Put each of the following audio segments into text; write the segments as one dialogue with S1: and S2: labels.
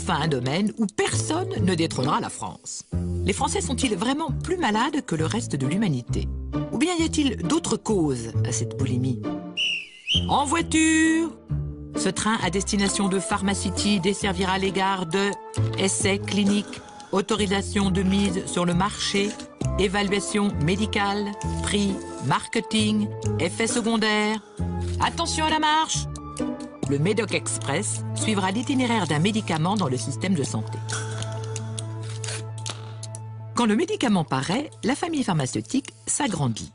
S1: enfin un domaine où personne ne détrônera la France. Les Français sont-ils vraiment plus malades que le reste de l'humanité? Ou bien y a-t-il d'autres causes à cette boulimie? En voiture! Ce train à destination de Pharmacity desservira les gares de essais cliniques, autorisation de mise sur le marché, évaluation médicale, prix, marketing, effets secondaires. Attention à la marche! Le Médoc Express suivra l'itinéraire d'un médicament dans le système de santé. Quand le médicament paraît, la famille pharmaceutique s'agrandit.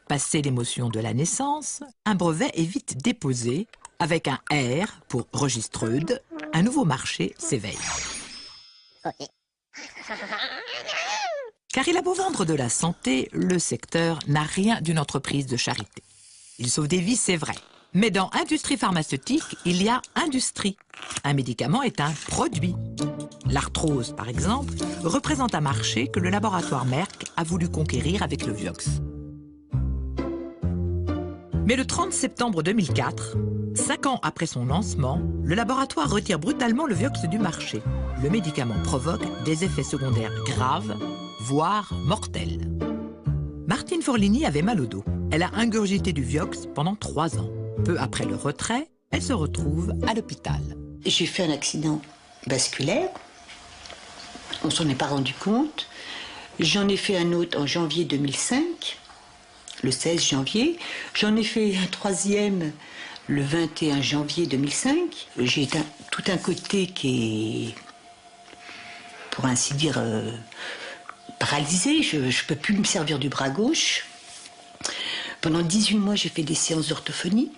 S1: Passé l'émotion de la naissance, un brevet est vite déposé avec un R pour Registreude. Un nouveau marché s'éveille. Car il a beau vendre de la santé, le secteur n'a rien d'une entreprise de charité. Il sauve des vies, c'est vrai. Mais dans industrie pharmaceutique, il y a industrie. Un médicament est un produit. L'arthrose, par exemple, représente un marché que le laboratoire Merck a voulu conquérir avec le Vioxx. Mais le 30 septembre 2004, 5 ans après son lancement, le laboratoire retire brutalement le Vioxx du marché. Le médicament provoque des effets secondaires graves, voire mortels. Martine Forlini avait mal au dos. Elle a ingurgité du Vioxx pendant 3 ans. Peu après le retrait, elle se retrouve à l'hôpital.
S2: J'ai fait un accident vasculaire. On s'en est pas rendu compte. J'en ai fait un autre en janvier 2005, le 16 janvier. J'en ai fait un troisième le 21 janvier 2005. J'ai tout un côté qui est, pour ainsi dire, paralysé. Je ne peux plus me servir du bras gauche. Pendant 18 mois, j'ai fait des séances d'orthophonie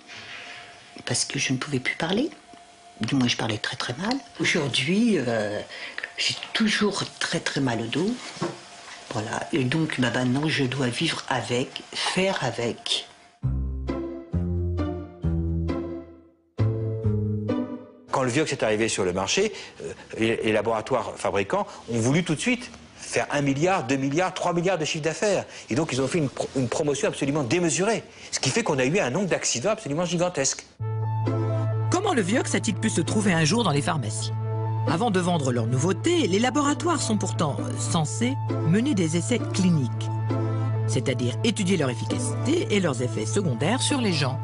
S2: parce que je ne pouvais plus parler. Du moins, je parlais très très mal. Aujourd'hui, j'ai toujours très très mal au dos. Voilà. Et donc, maintenant, je dois vivre avec, faire avec.
S3: Quand le Vioxx est arrivé sur le marché, les laboratoires fabricants ont voulu tout de suite faire 1 milliard, 2 milliards, 3 milliards de chiffre d'affaires. Et donc, ils ont fait une promotion absolument démesurée. Ce qui fait qu'on a eu un nombre d'accidents absolument gigantesque.
S1: Comment le Vioxx a-t-il pu se trouver un jour dans les pharmacies? Avant de vendre leurs nouveautés, les laboratoires sont pourtant censés mener des essais cliniques, c'est-à-dire étudier leur efficacité et leurs effets secondaires sur les gens.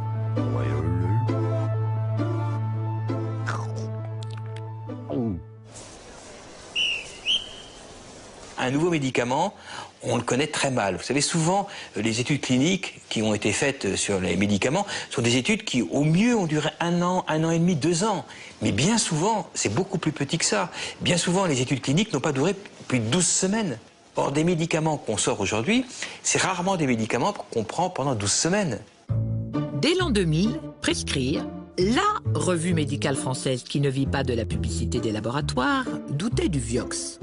S3: Un nouveau médicament, on le connaît très mal. Vous savez, souvent, les études cliniques qui ont été faites sur les médicaments sont des études qui, au mieux, ont duré 1 an et demi, 2 ans. Mais bien souvent, c'est beaucoup plus petit que ça. Bien souvent, les études cliniques n'ont pas duré plus de 12 semaines. Or, des médicaments qu'on sort aujourd'hui, c'est rarement des médicaments qu'on prend pendant 12 semaines.
S1: Dès l'an 2000, Prescrire, la revue médicale française qui ne vit pas de la publicité des laboratoires, doutait du Vioxx.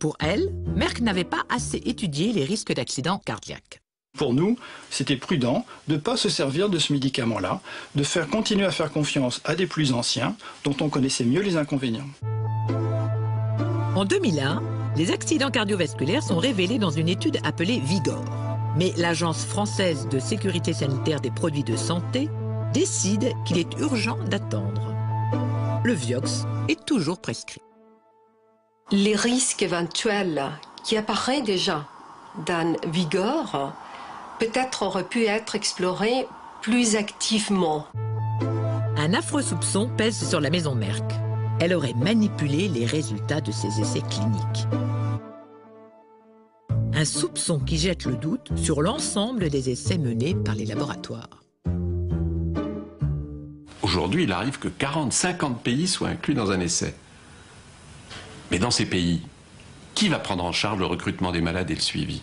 S1: Pour elle, Merck n'avait pas assez étudié les risques d'accident cardiaque.
S4: Pour nous, c'était prudent de ne pas se servir de ce médicament-là, de continuer à faire confiance à des plus anciens, dont on connaissait mieux les inconvénients.
S1: En 2001, les accidents cardiovasculaires sont révélés dans une étude appelée Vigor. Mais l'Agence française de sécurité sanitaire des produits de santé décide qu'il est urgent d'attendre. Le Vioxx est toujours prescrit.
S5: Les risques éventuels qui apparaissent déjà dans Vigor peut-être auraient pu être explorés plus activement.
S1: Un affreux soupçon pèse sur la maison Merck. Elle aurait manipulé les résultats de ses essais cliniques. Un soupçon qui jette le doute sur l'ensemble des essais menés par les laboratoires.
S6: Aujourd'hui, il arrive que 40-50 pays soient inclus dans un essai. Mais dans ces pays, qui va prendre en charge le recrutement des malades et le suivi?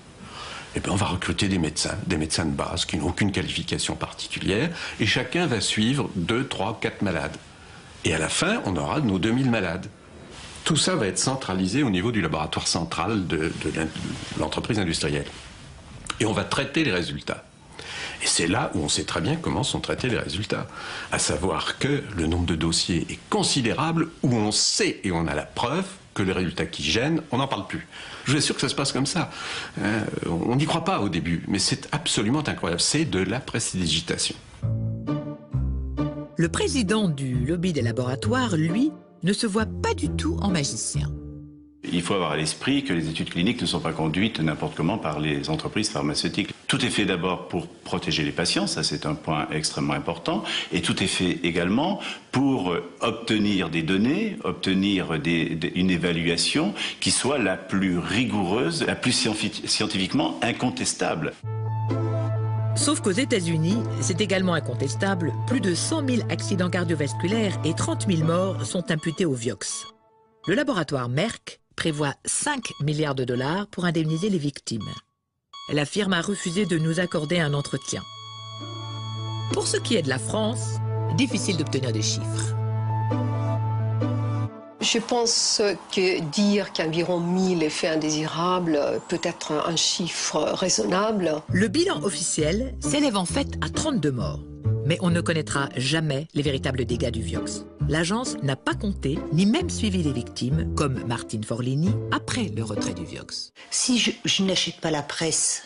S6: Eh bien, on va recruter des médecins de base qui n'ont aucune qualification particulière, et chacun va suivre 2, 3, 4 malades. Et à la fin, on aura nos 2000 malades. Tout ça va être centralisé au niveau du laboratoire central de l'entreprise industrielle. Et on va traiter les résultats. Et c'est là où on sait très bien comment sont traités les résultats. À savoir que le nombre de dossiers est considérable, où on sait et on a la preuve que les résultats qui gênent, on n'en parle plus. Je vous assure que ça se passe comme ça. On n'y croit pas au début, mais c'est absolument incroyable. C'est de la prestidigitation.
S1: Le président du lobby des laboratoires, lui, ne se voit pas du tout en magicien.
S7: Il faut avoir à l'esprit que les études cliniques ne sont pas conduites n'importe comment par les entreprises pharmaceutiques. Tout est fait d'abord pour protéger les patients, ça c'est un point extrêmement important, et tout est fait également pour obtenir des données, obtenir une évaluation qui soit la plus rigoureuse, la plus scientifiquement incontestable.
S1: Sauf qu'aux États-Unis, c'est également incontestable, plus de 100 000 accidents cardiovasculaires et 30 000 morts sont imputés au Vioxx. Le laboratoire Merck prévoit 5 milliards de dollars pour indemniser les victimes. La firme a refusé de nous accorder un entretien. Pour ce qui est de la France, difficile d'obtenir des chiffres.
S5: Je pense que dire qu'environ 1000 effets indésirables peut être un chiffre raisonnable.
S1: Le bilan officiel s'élève en fait à 32 morts. Mais on ne connaîtra jamais les véritables dégâts du Vioxx. L'agence n'a pas compté, ni même suivi les victimes, comme Martine Forlini, après le retrait du Vioxx.
S2: Si je n'achète pas la presse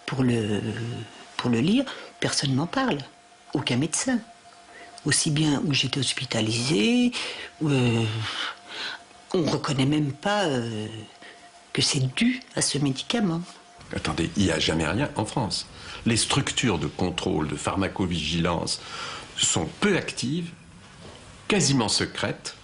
S2: pour le lire, personne ne m'en parle. Aucun médecin. Aussi bien où j'étais hospitalisée, on ne reconnaît même pas que c'est dû à ce médicament.
S6: Attendez, il n'y a jamais rien en France. Les structures de contrôle, de pharmacovigilance sont peu actives, quasiment secrètes.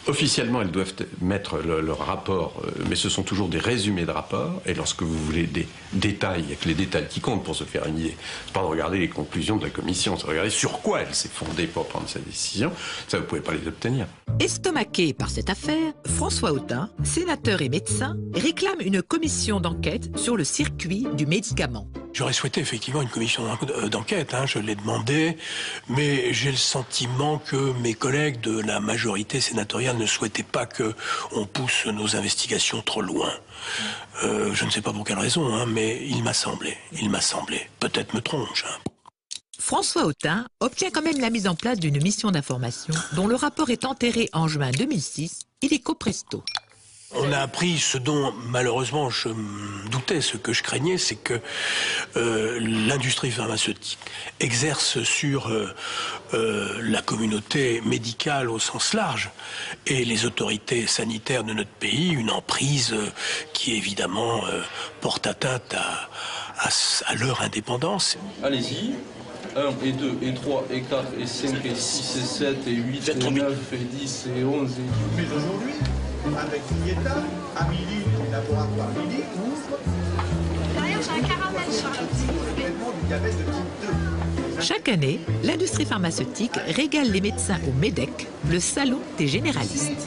S6: Officiellement, elles doivent mettre leur rapport, mais ce sont toujours des résumés de rapports. Et lorsque vous voulez des détails, il n'y a que les détails qui comptent pour se faire une idée. C'est pas de regarder les conclusions de la commission, c'est de regarder sur quoi elle s'est fondée pour prendre sa décision. Ça, vous ne pouvez pas les obtenir.
S1: Estomaqué par cette affaire, François Autain, sénateur et médecin, réclame une commission d'enquête sur le circuit du médicament.
S8: J'aurais souhaité effectivement une commission d'enquête, je l'ai demandé, mais j'ai le sentiment que mes collègues de la majorité sénatoriale ne souhaitaient pas qu'on pousse nos investigations trop loin. Je ne sais pas pour quelle raison, mais il m'a semblé, peut-être me trompe-je.
S1: François Autain obtient quand même la mise en place d'une mission d'information dont le rapport est enterré en juin 2006, illico presto.
S8: On a appris ce dont, malheureusement, je me doutais, ce que je craignais, c'est que l'industrie pharmaceutique exerce sur la communauté médicale au sens large et les autorités sanitaires de notre pays une emprise qui, évidemment, porte atteinte à leur indépendance.
S9: Allez-y. 1 et 2 et 3 et 4 et 5 et 6 et 7 et 8 et 9 et 10 et 11 et 12.
S10: Mais aujourd'hui, avec Julieta, Amélie du laboratoire Lily ouvre.
S11: D'ailleurs, j'ai un caramel
S10: Charlotte. Du diabète de type 2.
S1: Chaque année, l'industrie pharmaceutique régale les médecins au MEDEC, le salon des généralistes.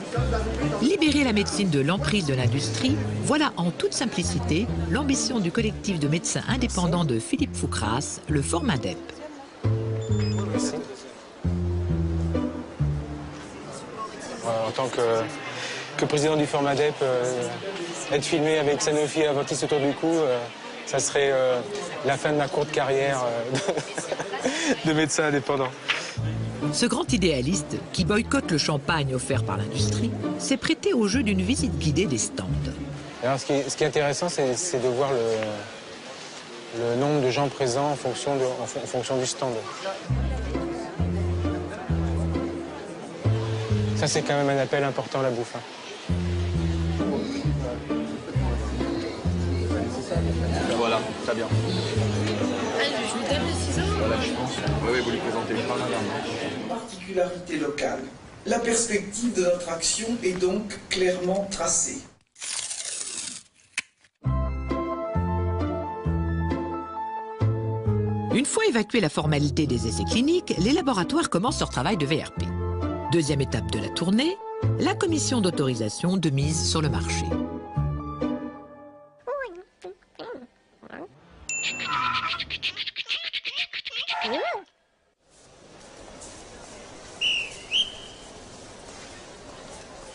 S1: Libérer la médecine de l'emprise de l'industrie, voilà en toute simplicité l'ambition du collectif de médecins indépendants de Philippe Foucras, le Formandep.
S12: En tant que président du Formandep, être filmé avec Sanofi et Aventis autour du cou, ça serait la fin de ma courte carrière de médecin indépendant.
S1: Ce grand idéaliste, qui boycotte le champagne offert par l'industrie, s'est prêté au jeu d'une visite guidée des stands.
S12: Alors, ce qui est intéressant, c'est de voir le nombre de gens présents en fonction du stand. Ça, c'est quand même un appel important, la bouffe.
S9: Voilà, très bien.
S11: Je vous donne le ciseau.
S9: Voilà, je pense. Oui, vous lui présentez une
S10: Particularité locale. La perspective de notre action est donc clairement tracée.
S1: Une fois évacuée la formalité des essais cliniques, les laboratoires commencent leur travail de VRP. Deuxième étape de la tournée, la commission d'autorisation de mise sur le marché.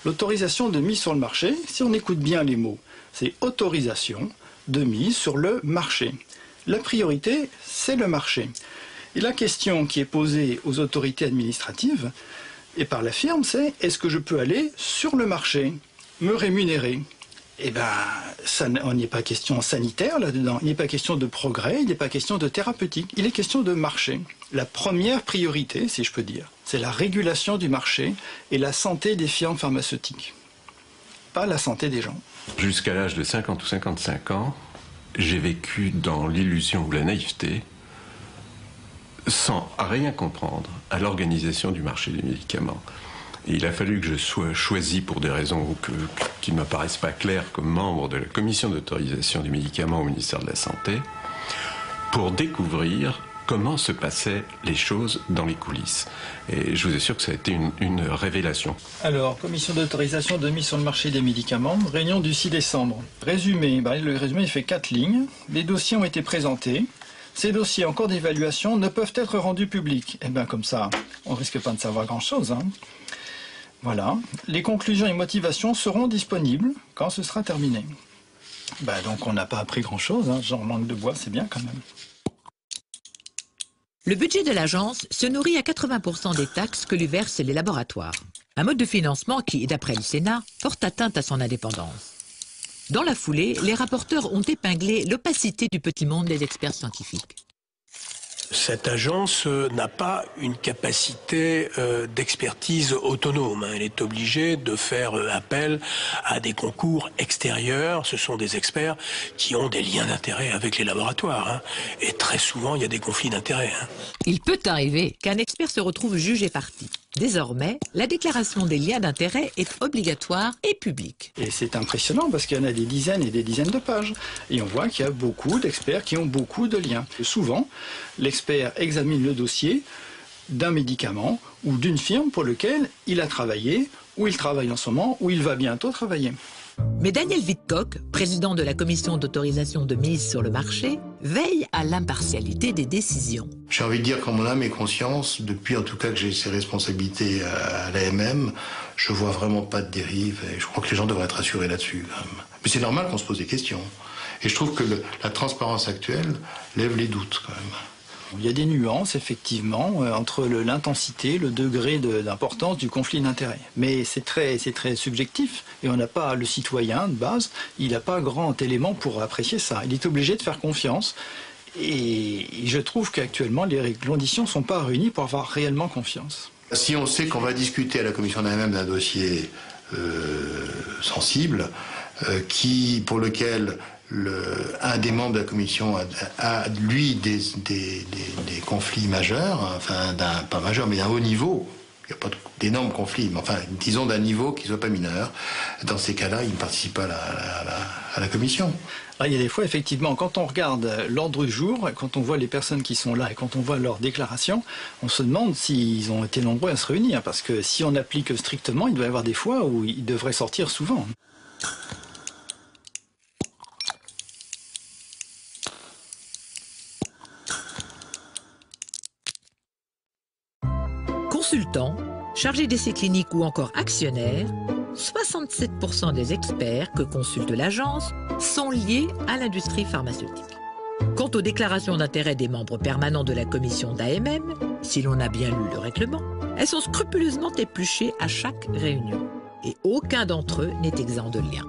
S4: L'autorisation de mise sur le marché, si on écoute bien les mots, c'est autorisation de mise sur le marché. La priorité, c'est le marché. Et la question qui est posée aux autorités administratives et par la firme, c'est est-ce que je peux aller sur le marché? Me rémunérer. Eh bien, on n'est pas question sanitaire là-dedans, il n'est pas question de progrès, il n'est pas question de thérapeutique, il est question de marché. La première priorité, si je peux dire, c'est la régulation du marché et la santé des firmes pharmaceutiques, pas la santé des gens.
S6: Jusqu'à l'âge de 50 ou 55 ans, j'ai vécu dans l'illusion ou la naïveté, sans rien comprendre à l'organisation du marché des médicaments. Et il a fallu que je sois choisi pour des raisons qui ne m'apparaissent pas claires comme membre de la commission d'autorisation des médicaments au ministère de la Santé pour découvrir comment se passaient les choses dans les coulisses. Et je vous assure que ça a été une révélation.
S4: Alors, commission d'autorisation de mise sur le marché des médicaments, réunion du 6 décembre. Résumé, le résumé il fait 4 lignes. Les dossiers ont été présentés. Ces dossiers en cours d'évaluation ne peuvent être rendus publics. Eh bien, comme ça, on risque pas de savoir grand-chose, hein. Voilà, les conclusions et motivations seront disponibles quand ce sera terminé. Donc on n'a pas appris grand-chose, hein. Genre manque de bois, c'est bien quand même.
S1: Le budget de l'agence se nourrit à 80% des taxes que lui versent les laboratoires. Un mode de financement qui, d'après le Sénat, porte atteinte à son indépendance. Dans la foulée, les rapporteurs ont épinglé l'opacité du petit monde des experts scientifiques.
S8: Cette agence n'a pas une capacité d'expertise autonome. Elle est obligée de faire appel à des concours extérieurs. Ce sont des experts qui ont des liens d'intérêt avec les laboratoires, hein. Et très souvent, il y a des conflits d'intérêts, hein.
S1: Il peut arriver qu'un expert se retrouve jugé parti. Désormais, la déclaration des liens d'intérêt est obligatoire et publique.
S4: Et c'est impressionnant parce qu'il y en a des dizaines et des dizaines de pages. Et on voit qu'il y a beaucoup d'experts qui ont beaucoup de liens. Souvent, l'expert examine le dossier d'un médicament ou d'une firme pour lequel il a travaillé, ou il travaille en ce moment, ou il va bientôt travailler.
S1: Mais Daniel Wittkok, président de la commission d'autorisation de mise sur le marché, veille à l'impartialité des décisions.
S13: J'ai envie de dire qu'en mon âme et conscience, depuis en tout cas que j'ai ces responsabilités à l'AMM, je vois vraiment pas de dérive et je crois que les gens devraient être rassurés là-dessus quand même. Mais c'est normal qu'on se pose des questions. Et je trouve que la transparence actuelle lève les doutes quand même.
S4: Il y a des nuances, effectivement, entre l'intensité, le degré d'importance du conflit d'intérêts. Mais c'est très subjectif. Et on n'a pas, le citoyen, de base, il n'a pas grand élément pour apprécier ça. Il est obligé de faire confiance. Et je trouve qu'actuellement, les conditions ne sont pas réunies pour avoir réellement confiance.
S13: Si on sait qu'on va discuter à la commission d'AMM d'un dossier sensible, pour lequel un des membres de la commission a lui, des conflits majeurs, enfin, pas majeurs, mais d'un haut niveau. Il n'y a pas d'énormes conflits, mais enfin, disons d'un niveau qui ne soit pas mineur. Dans ces cas-là, il ne participe pas à la commission.
S4: Il y a des fois, effectivement, quand on regarde l'ordre du jour, quand on voit les personnes qui sont là et quand on voit leurs déclarations, on se demande s'ils ont été nombreux à se réunir. Parce que si on applique strictement, il doit y avoir des fois où ils devraient sortir souvent.
S1: Consultants, chargés d'essais cliniques ou encore actionnaires, 67% des experts que consulte l'agence sont liés à l'industrie pharmaceutique. Quant aux déclarations d'intérêt des membres permanents de la commission d'AMM, si l'on a bien lu le règlement, elles sont scrupuleusement épluchées à chaque réunion. Et aucun d'entre eux n'est exempt de lien.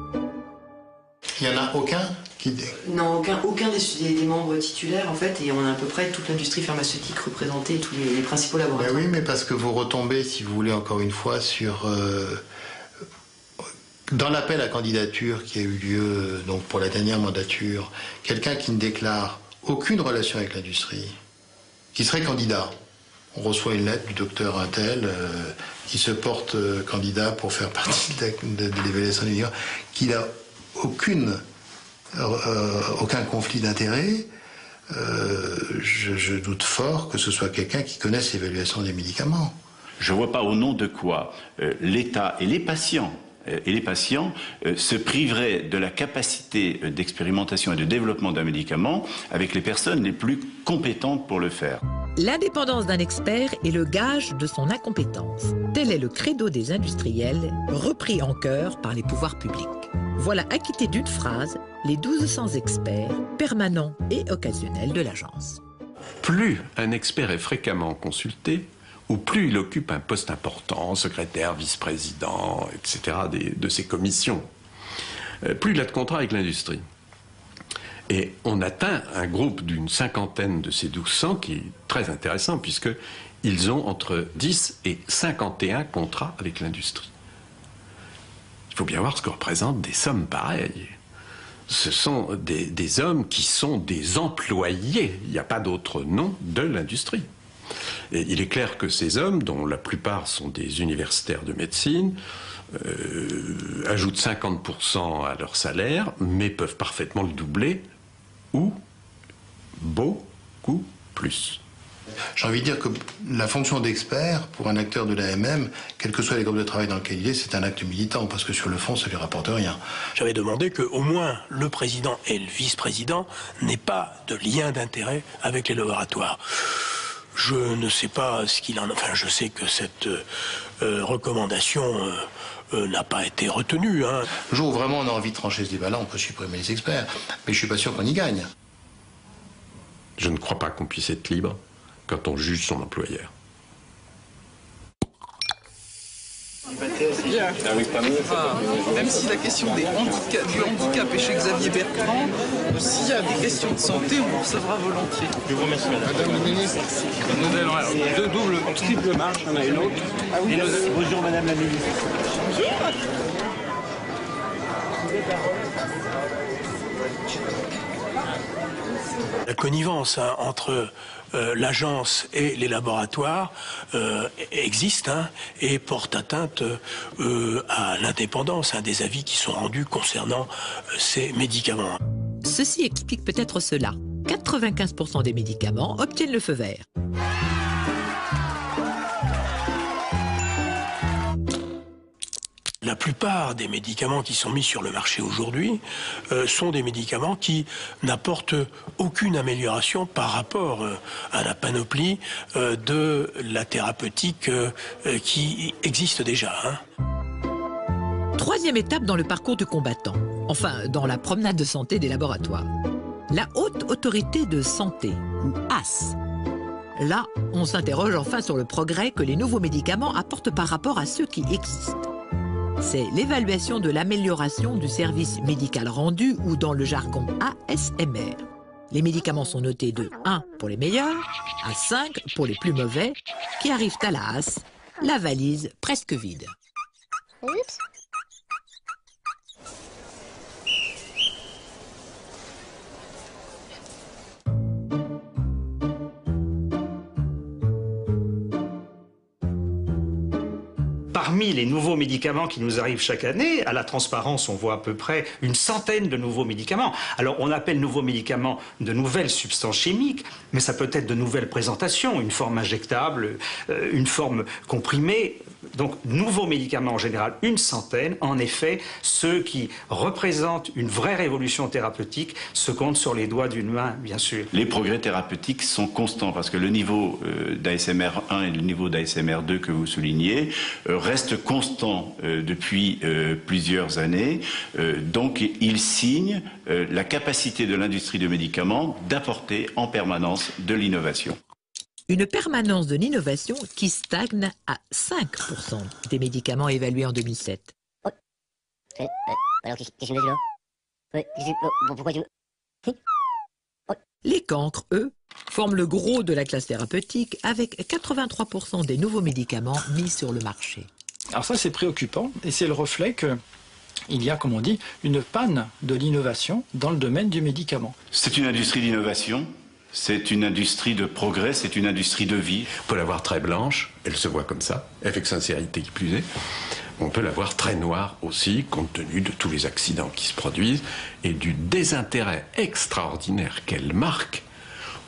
S13: Il n'y en a aucun qui...
S14: Non, aucun des membres titulaires, en fait, et on a à peu près toute l'industrie pharmaceutique représentée, tous les principaux laboratoires.
S13: Mais oui, mais parce que vous retombez, si vous voulez, encore une fois, sur... dans l'appel à candidature qui a eu lieu donc pour la dernière mandature, quelqu'un qui ne déclare aucune relation avec l'industrie, qui serait candidat. On reçoit une lettre du docteur Intel qui se porte candidat pour faire partie de l'évaluation des médicaments, qui n'a aucun conflit d'intérêt. Je doute fort que ce soit quelqu'un qui connaisse l'évaluation des médicaments.
S7: Je ne vois pas au nom de quoi l'État et les patients se priveraient de la capacité d'expérimentation et de développement d'un médicament avec les personnes les plus compétentes pour le faire.
S1: L'indépendance d'un expert est le gage de son incompétence. Tel est le credo des industriels, repris en chœur par les pouvoirs publics. Voilà acquittés d'une phrase les 1200 experts permanents et occasionnels de l'agence.
S6: Plus un expert est fréquemment consulté, ou plus il occupe un poste important, secrétaire, vice-président, etc., de ces commissions, plus il a de contrats avec l'industrie. Et on atteint un groupe d'une cinquantaine de ces 1200 qui est très intéressant, puisqu'ils ont entre 10 et 51 contrats avec l'industrie. Il faut bien voir ce que représentent des sommes pareilles. Ce sont des hommes qui sont des employés, il n'y a pas d'autre nom, de l'industrie. Et il est clair que ces hommes, dont la plupart sont des universitaires de médecine, ajoutent 50% à leur salaire, mais peuvent parfaitement le doubler, ou beaucoup plus.
S13: J'ai envie de dire que la fonction d'expert, pour un acteur de l'AMM, quels que soient les groupes de travail dans lesquels il est, c'est un acte militant, parce que sur le fond, ça ne lui rapporte rien.
S8: J'avais demandé qu'au moins le président et le vice-président n'aient pas de lien d'intérêt avec les laboratoires. Je ne sais pas ce qu'il en... Enfin, je sais que cette recommandation n'a pas été retenue. Hein.
S13: Le jour où vraiment on a envie de trancher ce débat-là, on peut supprimer les experts. Mais je ne suis pas sûr qu'on y gagne.
S6: Je ne crois pas qu'on puisse être libre quand on juge son employeur.
S9: Bien. Même si la question du handicap est chez Xavier Bertrand, s'il y a des questions de santé, on recevra volontiers.
S15: Je vous remercie, madame. Madame la ministre. Nous allons alors deux doubles, triple marche, il y en a une autre. Ah oui, bonjour, madame la ministre.
S8: La connivence entre l'agence et les laboratoires existe et porte atteinte à l'indépendance des avis qui sont rendus concernant ces médicaments.
S1: Ceci explique peut-être cela. 95% des médicaments obtiennent le feu vert.
S8: La plupart des médicaments qui sont mis sur le marché aujourd'hui sont des médicaments qui n'apportent aucune amélioration par rapport à la panoplie de la thérapeutique qui existe déjà.
S1: Troisième étape dans le parcours du combattant, enfin dans la promenade de santé des laboratoires. La Haute Autorité de Santé, ou HAS. Là, on s'interroge enfin sur le progrès que les nouveaux médicaments apportent par rapport à ceux qui existent. C'est l'évaluation de l'amélioration du service médical rendu, ou dans le jargon ASMR. Les médicaments sont notés de 1 pour les meilleurs à 5 pour les plus mauvais, qui arrivent à la HAS, la valise presque vide.
S11: Oups.
S16: Parmi les nouveaux médicaments qui nous arrivent chaque année, à la transparence, on voit à peu près une centaine de nouveaux médicaments. Alors, on appelle nouveaux médicaments de nouvelles substances chimiques, mais ça peut être de nouvelles présentations, une forme injectable, une forme comprimée. Donc, nouveaux médicaments en général, une centaine. En effet, ceux qui représentent une vraie révolution thérapeutique se comptent sur les doigts d'une main, bien sûr.
S7: Les progrès thérapeutiques sont constants parce que le niveau d'ASMR 1 et le niveau d'ASMR 2 que vous soulignez restent constants depuis plusieurs années. Donc, ils signent la capacité de l'industrie de médicaments d'apporter en permanence de l'innovation.
S1: Une permanence de l'innovation qui stagne à 5% des médicaments évalués en 2007.
S17: Alors, qu'est-ce que je me dis là? Pourquoi tu...
S1: Les cancres, eux, forment le gros de la classe thérapeutique avec 83% des nouveaux médicaments mis sur le marché.
S4: Alors ça, c'est préoccupant et c'est le reflet que il y a, comme on dit, une panne de l'innovation dans le domaine du médicament.
S7: C'est une industrie d'innovation. C'est une industrie de progrès, c'est une industrie de vie.
S6: On peut la voir très blanche, elle se voit comme ça, avec sincérité qui plus est. On peut la voir très noire aussi, compte tenu de tous les accidents qui se produisent et du désintérêt extraordinaire qu'elle marque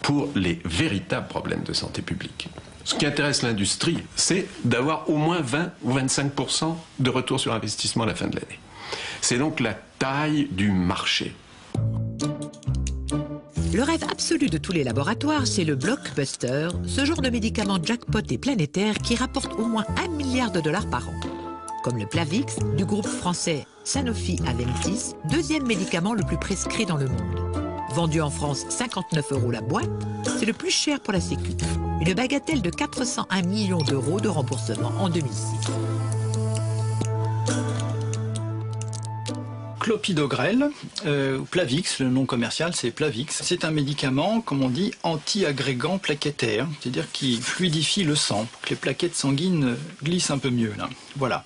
S6: pour les véritables problèmes de santé publique. Ce qui intéresse l'industrie, c'est d'avoir au moins 20 ou 25% de retour sur investissement à la fin de l'année. C'est donc la taille du marché.
S1: Le rêve absolu de tous les laboratoires, c'est le blockbuster, ce genre de médicament jackpot et planétaire qui rapporte au moins $1 milliard par an. Comme le Plavix du groupe français Sanofi Aventis, deuxième médicament le plus prescrit dans le monde. Vendu en France 59 € la boîte, c'est le plus cher pour la Sécu. Une bagatelle de 401 millions d'euros de remboursement en 2006.
S4: Clopidogrel, ou Plavix, le nom commercial c'est Plavix. C'est un médicament, comme on dit, anti-agrégant plaquettaire, c'est-à-dire qui fluidifie le sang, pour que les plaquettes sanguines glissent un peu mieux. Là. Voilà.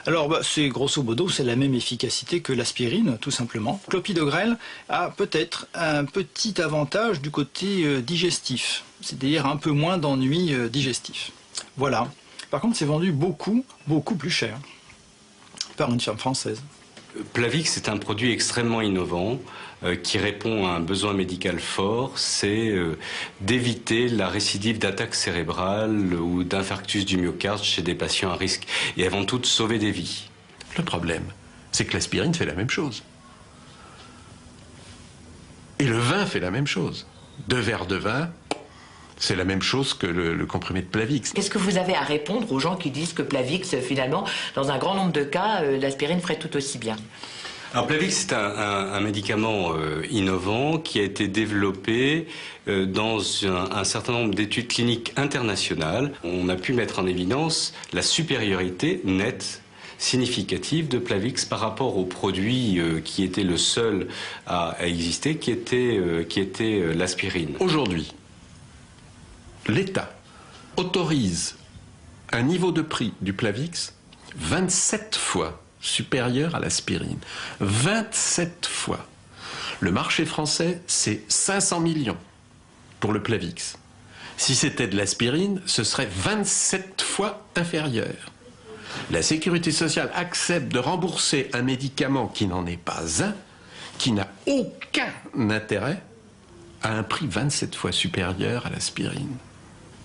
S4: Alors, c'est grosso modo, c'est la même efficacité que l'aspirine, tout simplement. Clopidogrel a peut-être un petit avantage du côté digestif, c'est-à-dire un peu moins d'ennuis digestifs. Voilà. Par contre, c'est vendu beaucoup plus cher par une firme française.
S18: Plavix est un produit extrêmement innovant qui répond à un besoin médical fort, c'est d'éviter la récidive d'attaque cérébrale ou d'infarctus du myocarde chez des patients à risque et avant tout de sauver des vies.
S6: Le problème, c'est que l'aspirine fait la même chose. Et le vin fait la même chose. 2 verres de vin, c'est la même chose que le comprimé de Plavix.
S14: Qu'est-ce que vous avez à répondre aux gens qui disent que Plavix, finalement, dans un grand nombre de cas, l'aspirine ferait tout aussi bien?
S18: Alors Plavix, c'est un médicament innovant qui a été développé dans un certain nombre d'études cliniques internationales. On a pu mettre en évidence la supériorité nette, significative de Plavix par rapport au produit qui était le seul à exister, qui était l'aspirine.
S6: Aujourd'hui, l'État autorise un niveau de prix du Plavix 27 fois supérieur à l'aspirine. 27 fois. Le marché français, c'est 500 millions pour le Plavix. Si c'était de l'aspirine, ce serait 27 fois inférieur. La Sécurité sociale accepte de rembourser un médicament qui n'en est pas un, qui n'a aucun intérêt, à un prix 27 fois supérieur à l'aspirine.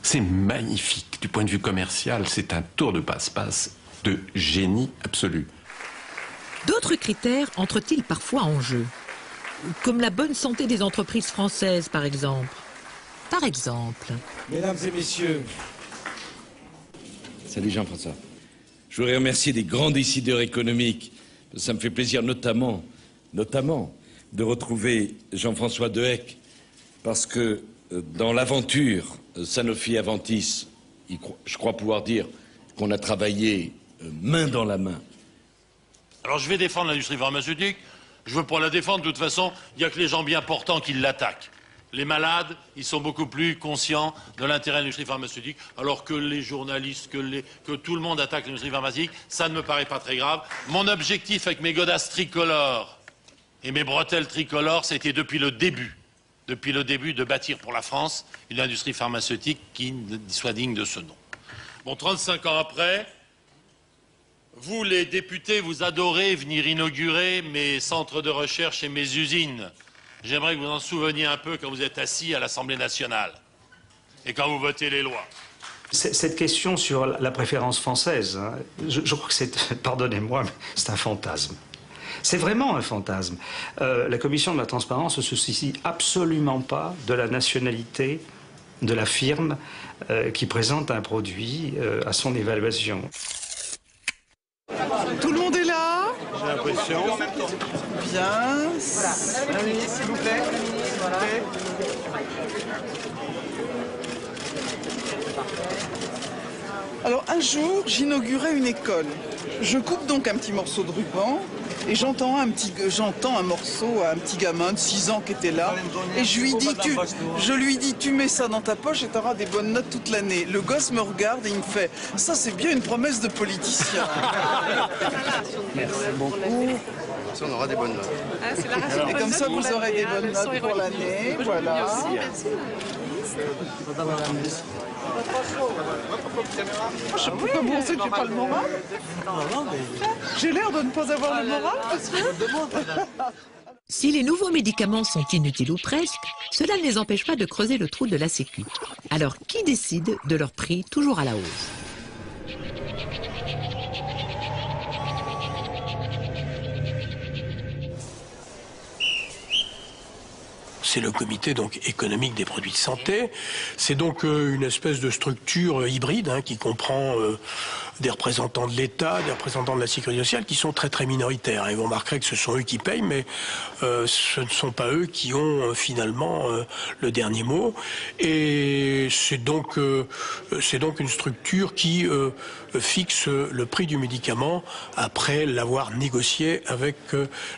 S6: C'est magnifique. Du point de vue commercial, c'est un tour de passe-passe de génie absolu.
S1: D'autres critères entrent-ils parfois en jeu? Comme la bonne santé des entreprises françaises, par exemple. Par exemple.
S19: Mesdames et messieurs, salut Jean-François. Je voudrais remercier les grands décideurs économiques. Ça me fait plaisir notamment de retrouver Jean-François Dehecq, parce que dans l'aventure Sanofi-Aventis, je crois pouvoir dire qu'on a travaillé main dans la main.
S20: Alors je vais défendre l'industrie pharmaceutique. Je veux pas la défendre, de toute façon, il n'y a que les gens bien portants qui l'attaquent. Les malades, ils sont beaucoup plus conscients de l'intérêt de l'industrie pharmaceutique, alors que les journalistes, que tout le monde attaque l'industrie pharmaceutique, ça ne me paraît pas très grave. Mon objectif avec mes godasses tricolores et mes bretelles tricolores, c'était depuis le début de bâtir pour la France une industrie pharmaceutique qui soit digne de ce nom. Bon, 35 ans après, vous, les députés, vous adorez venir inaugurer mes centres de recherche et mes usines. J'aimerais que vous en souveniez un peu quand vous êtes assis à l'Assemblée nationale et quand vous votez les lois.
S16: Cette question sur la préférence française, hein, je crois que c'est, pardonnez-moi, mais c'est un fantasme. C'est vraiment un fantasme. La Commission de la transparence ne se soucie absolument pas de la nationalité de la firme qui présente un produit à son évaluation.
S9: Tout le monde est là?
S20: J'ai l'impression.
S9: Bien. Oui, s'il vous plaît. Alors un jour, j'inaugurais une école. Je coupe donc un petit morceau de ruban et j'entends un morceau à un petit gamin de 6 ans qui était là et je lui dis tu mets ça dans ta poche et tu auras des bonnes notes toute l'année. Le gosse me regarde et il me fait ça c'est bien une promesse de politicien.
S15: Merci beaucoup. On aura des bonnes notes.
S9: Et comme ça vous aurez des bonnes notes pour l'année. Voilà. Je sais pas comment c'est que j'ai pas le moral. J'ai l'air de ne pas avoir le moral, monsieur.
S1: Si les nouveaux médicaments sont inutiles ou presque, cela ne les empêche pas de creuser le trou de la Sécu. Alors qui décide de leur prix toujours à la hausse?
S8: C'est le comité donc économique des produits de santé. C'est donc une espèce de structure hybride qui comprend des représentants de l'État, des représentants de la sécurité sociale qui sont très très minoritaires. Et vous remarquerez que ce sont eux qui payent, mais ce ne sont pas eux qui ont finalement le dernier mot. Et c'est donc une structure qui fixe le prix du médicament après l'avoir négocié avec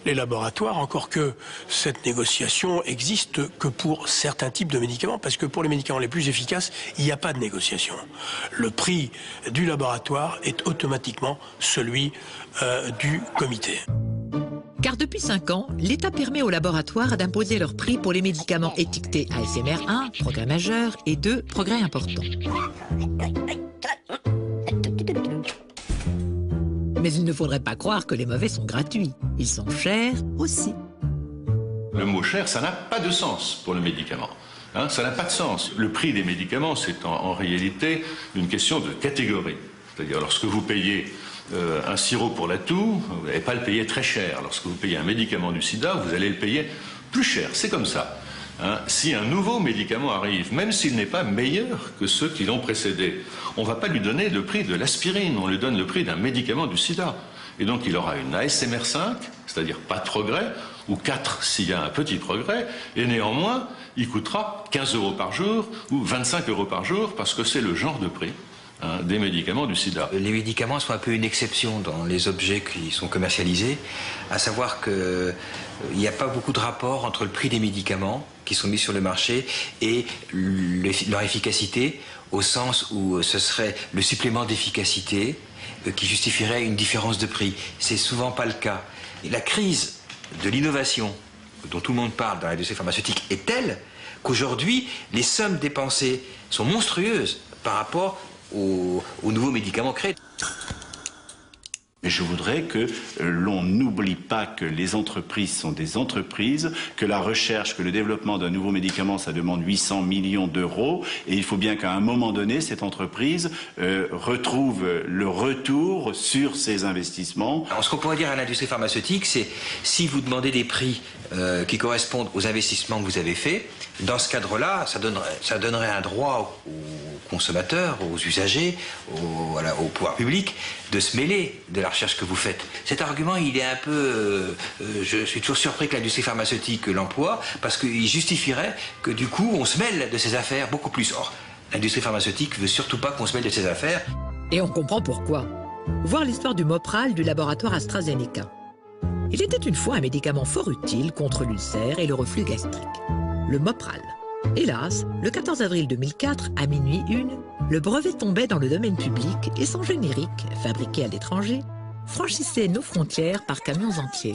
S8: les laboratoires, encore que cette négociation existe que pour certains types de médicaments, parce que pour les médicaments les plus efficaces, il n'y a pas de négociation. Le prix du laboratoire est automatiquement celui du comité.
S1: Car depuis 5 ans, l'État permet aux laboratoires d'imposer leur prix pour les médicaments étiquetés ASMR 1, progrès majeur, et 2, progrès important. Mais il ne faudrait pas croire que les mauvais sont gratuits. Ils sont chers aussi.
S21: Le mot cher, ça n'a pas de sens pour le médicament. Hein, ça n'a pas de sens. Le prix des médicaments, c'est en réalité une question de catégorie. C'est-à-dire, lorsque vous payez un sirop pour la toux, vous n'allez pas le payer très cher. Lorsque vous payez un médicament du sida, vous allez le payer plus cher. C'est comme ça. Hein, si un nouveau médicament arrive, même s'il n'est pas meilleur que ceux qui l'ont précédé, on ne va pas lui donner le prix de l'aspirine, on lui donne le prix d'un médicament du sida. Et donc il aura une ASMR 5, c'est-à-dire pas de progrès, ou 4 s'il y a un petit progrès, et néanmoins, il coûtera 15 € par jour ou 25 € par jour, parce que c'est le genre de prix des médicaments du sida.
S3: Les médicaments sont un peu une exception dans les objets qui sont commercialisés, à savoir qu'il n'y a pas beaucoup de rapport entre le prix des médicaments qui sont mis sur le marché et leur efficacité, au sens où ce serait le supplément d'efficacité qui justifierait une différence de prix. C'est souvent pas le cas. Et la crise de l'innovation dont tout le monde parle dans l'industrie pharmaceutique est telle qu'aujourd'hui, les sommes dépensées sont monstrueuses par rapport aux nouveaux médicaments créés.
S7: Mais je voudrais que l'on n'oublie pas que les entreprises sont des entreprises, que la recherche, que le développement d'un nouveau médicament, ça demande 800 millions d'euros, et il faut bien qu'à un moment donné, cette entreprise retrouve le retour sur ses investissements.
S3: Alors, ce qu'on pourrait dire à l'industrie pharmaceutique, c'est si vous demandez des prix qui correspondent aux investissements que vous avez faits, dans ce cadre-là, ça donnerait un droit aux consommateurs, aux usagers, au pouvoir public, de se mêler de la recherche que vous faites. Cet argument, il est un peu... je suis toujours surpris que l'industrie pharmaceutique l'emploie, parce qu'il justifierait que du coup, on se mêle de ces affaires beaucoup plus. Or, l'industrie pharmaceutique ne veut surtout pas qu'on se mêle de ces affaires.
S1: Et on comprend pourquoi. Voir l'histoire du Mopral du laboratoire AstraZeneca. Il était une fois un médicament fort utile contre l'ulcère et le reflux gastrique. Le Mopral. Hélas, le 14 avril 2004, à minuit 1, le brevet tombait dans le domaine public et son générique, fabriqué à l'étranger, franchissait nos frontières par camions entiers.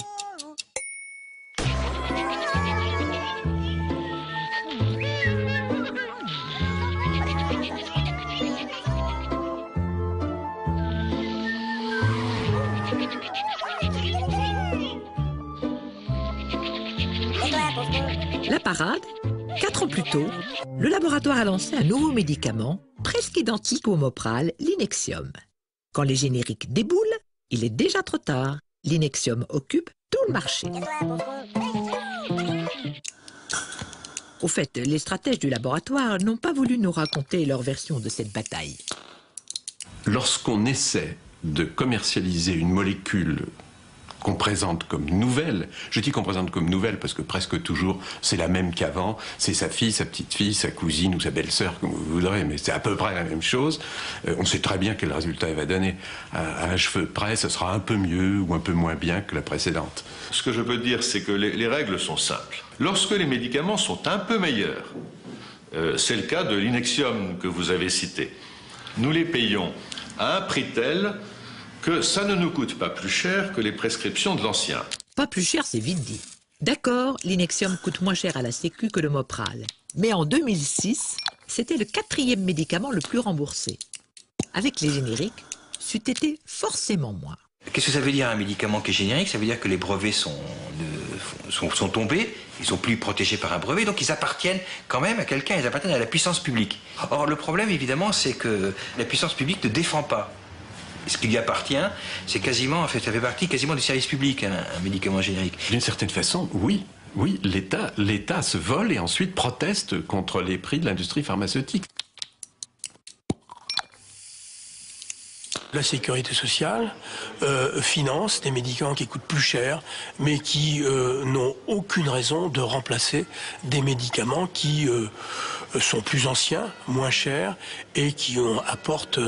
S1: La parade, 4 ans plus tôt, le laboratoire a lancé un nouveau médicament, presque identique au Mopral, l'Inexium. Quand les génériques déboulent, il est déjà trop tard. L'Inexium occupe tout le marché. Au fait, les stratèges du laboratoire n'ont pas voulu nous raconter leur version de cette bataille.
S6: Lorsqu'on essaie de commercialiser une molécule qu'on présente comme nouvelle, je dis qu'on présente comme nouvelle parce que presque toujours c'est la même qu'avant, c'est sa fille, sa petite-fille, sa cousine ou sa belle-sœur, comme vous voudrez, mais c'est à peu près la même chose. On sait très bien quel résultat elle va donner. À un cheveu près, ce sera un peu mieux ou un peu moins bien que la précédente.
S21: Ce que je peux dire, c'est que les règles sont simples. Lorsque les médicaments sont un peu meilleurs, c'est le cas de l'Inexium que vous avez cité, nous les payons à un prix tel que ça ne nous coûte pas plus cher que les prescriptions de l'ancien.
S1: Pas plus cher, c'est vite dit. D'accord, l'Inexium coûte moins cher à la Sécu que le Mopral. Mais en 2006, c'était le 4e médicament le plus remboursé. Avec les génériques, c'eût été forcément moins.
S3: Qu'est-ce que ça veut dire un médicament qui est générique? Ça veut dire que les brevets sont tombés, ils sont plus protégés par un brevet, donc ils appartiennent quand même à quelqu'un, ils appartiennent à la puissance publique. Or, le problème, évidemment, c'est que la puissance publique ne défend pas ce qui lui appartient, c'est quasiment, en fait, ça fait partie quasiment du service public, un médicament générique.
S6: D'une certaine façon, oui. Oui, l'État se vole et ensuite proteste contre les prix de l'industrie pharmaceutique.
S8: La sécurité sociale finance des médicaments qui coûtent plus cher, mais qui n'ont aucune raison de remplacer des médicaments qui sont plus anciens, moins chers, et qui apportent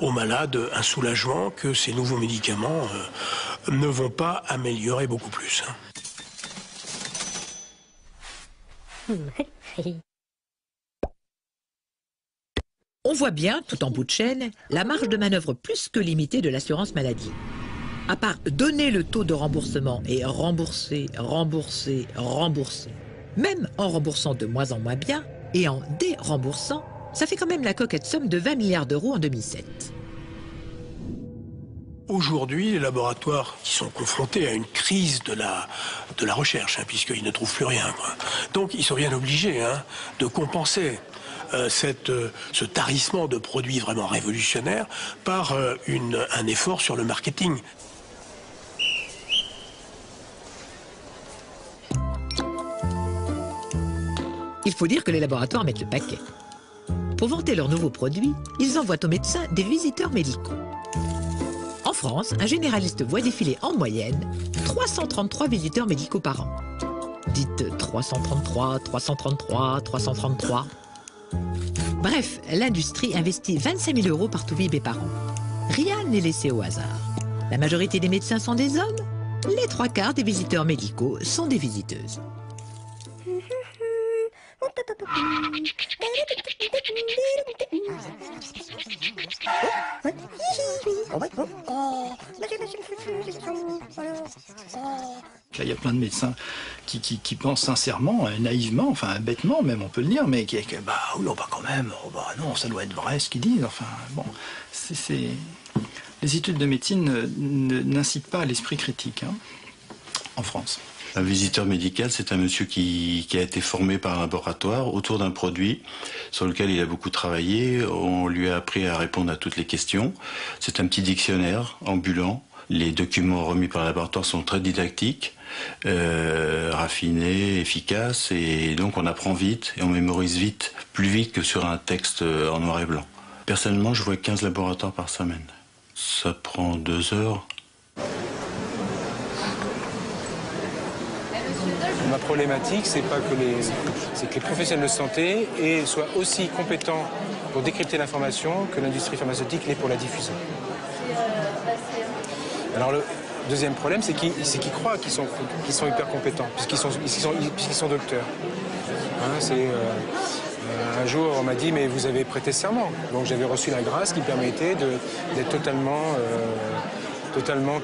S8: aux malades un soulagement que ces nouveaux médicaments ne vont pas améliorer beaucoup plus.
S1: On voit bien, tout en bout de chaîne, la marge de manœuvre plus que limitée de l'assurance maladie. À part donner le taux de remboursement et rembourser, rembourser, rembourser, même en remboursant de moins en moins bien et en déremboursant, ça fait quand même la coquette somme de 20 milliards d'euros en 2007.
S8: Aujourd'hui, les laboratoires qui sont confrontés à une crise de la recherche, puisqu'ils ne trouvent plus rien, quoi. Donc ils sont bien obligés de compenser ce tarissement de produits vraiment révolutionnaires par un effort sur le marketing.
S1: Il faut dire que les laboratoires mettent le paquet. Pour vanter leurs nouveaux produits, ils envoient aux médecins des visiteurs médicaux. En France, un généraliste voit défiler en moyenne 333 visiteurs médicaux par an. Dites 333, 333, 333. Bref, l'industrie investit 25 000 euros par tout-vib et par an. Rien n'est laissé au hasard. La majorité des médecins sont des hommes, les 3/4 des visiteurs médicaux sont des visiteuses.
S4: Il y a plein de médecins qui pensent sincèrement, naïvement, enfin bêtement même on peut le dire, mais qui bah oui, bah quand même, bah non, ça doit être vrai ce qu'ils disent. Enfin bon, les études de médecine n'incitent pas à l'esprit critique en France.
S7: Un visiteur médical, c'est un monsieur qui a été formé par un laboratoire autour d'un produit sur lequel il a beaucoup travaillé. On lui a appris à répondre à toutes les questions. C'est un petit dictionnaire ambulant. Les documents remis par le laboratoire sont très didactiques, raffinés, efficaces, et donc on apprend vite et on mémorise vite, plus vite que sur un texte en noir et blanc. Personnellement, je vois 15 laboratoires par semaine. Ça prend 2 heures.
S12: Ma problématique, c'est que les professionnels de santé soient aussi compétents pour décrypter l'information que l'industrie pharmaceutique l'est pour la diffuser. Alors le deuxième problème, c'est qu'ils croient qu'ils sont hyper compétents, puisqu'ils sont docteurs. Un jour, on m'a dit, mais vous avez prêté serment. Donc j'avais reçu la grâce qui permettait d'être totalement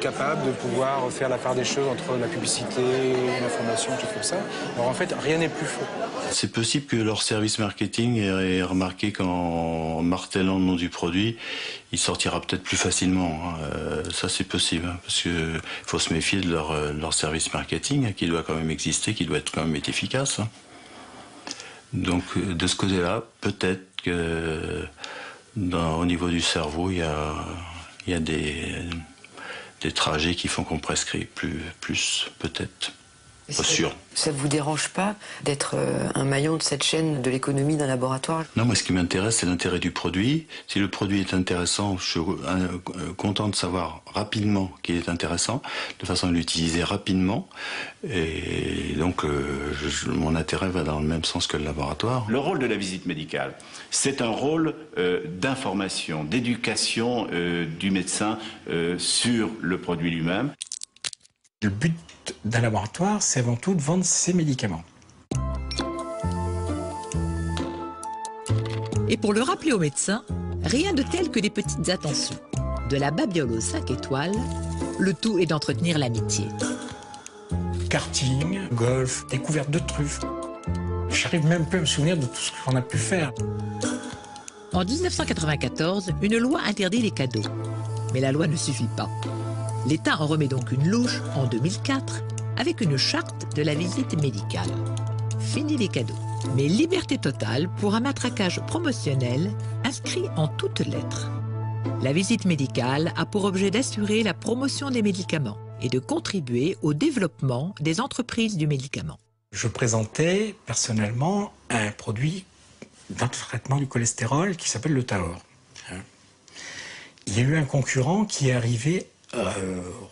S12: capable de pouvoir faire la part des choses entre la publicité, l'information, tout comme ça. Alors en fait, rien n'est plus faux.
S7: C'est possible que leur service marketing ait remarqué qu'en martelant le nom du produit, il sortira peut-être plus facilement. Ça, c'est possible, parce qu'il faut se méfier de leur service marketing, qui doit quand même exister, qui doit quand même être efficace. Donc, de ce côté-là, peut-être que au niveau du cerveau, il y a des trajets qui font qu'on prescrit plus peut-être. Pas sûr.
S14: Ça ne vous dérange pas d'être un maillon de cette chaîne de l'économie d'un laboratoire?
S7: Non, moi ce qui m'intéresse, c'est l'intérêt du produit. Si le produit est intéressant, je suis content de savoir rapidement qu'il est intéressant, de façon à l'utiliser rapidement. Et donc, mon intérêt va dans le même sens que le laboratoire. Le rôle de la visite médicale, c'est un rôle d'information, d'éducation du médecin sur le produit lui-même.
S5: Le but d'un laboratoire, c'est avant tout de vendre ses médicaments.
S1: Et pour le rappeler aux médecins, rien de tel que des petites attentions. De la babiole aux 5 étoiles, le tout est d'entretenir l'amitié.
S5: Karting, golf, découverte de truffes. J'arrive même plus à me souvenir de tout ce qu'on a pu faire.
S1: En 1994, une loi interdit les cadeaux. Mais la loi ne suffit pas. L'État en remet donc une louche en 2004 avec une charte de la visite médicale. Fini les cadeaux, mais liberté totale pour un matraquage promotionnel inscrit en toutes lettres. La visite médicale a pour objet d'assurer la promotion des médicaments et de contribuer au développement des entreprises du médicament.
S5: Je présentais personnellement un produit d'un traitement du cholestérol qui s'appelle le Tahor. Il Il y a eu un concurrent qui est arrivé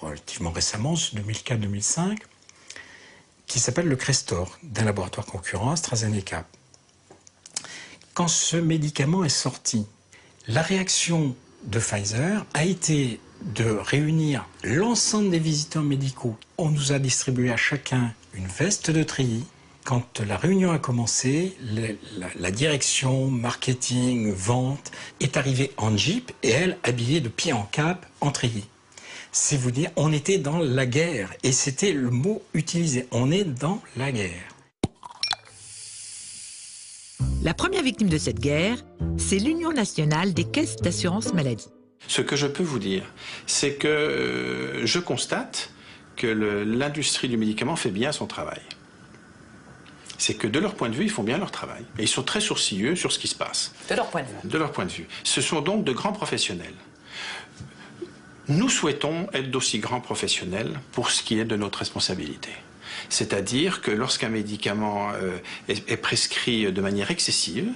S5: relativement récemment, 2004-2005, qui s'appelle le Crestor, d'un laboratoire concurrent, AstraZeneca. Quand ce médicament est sorti, la réaction de Pfizer a été de réunir l'ensemble des visiteurs médicaux. On nous a distribué à chacun une veste de treillis. Quand la réunion a commencé, la direction, marketing, vente est arrivée en jeep et elle habillée de pied en cap en treillis. C'est vous dire, on était dans la guerre et c'était le mot utilisé. On est dans la guerre.
S1: La première victime de cette guerre, c'est l'Union nationale des caisses d'assurance maladie.
S2: Ce que je peux vous dire, c'est que je constate que l'industrie du médicament fait bien son travail. C'est que de leur point de vue, ils font bien leur travail. Et ils sont très sourcilleux sur ce qui se passe.
S1: De leur point de vue.
S2: De leur point de vue. Ce sont donc de grands professionnels. Nous souhaitons être d'aussi grands professionnels pour ce qui est de notre responsabilité. C'est-à-dire que lorsqu'un médicament est prescrit de manière excessive,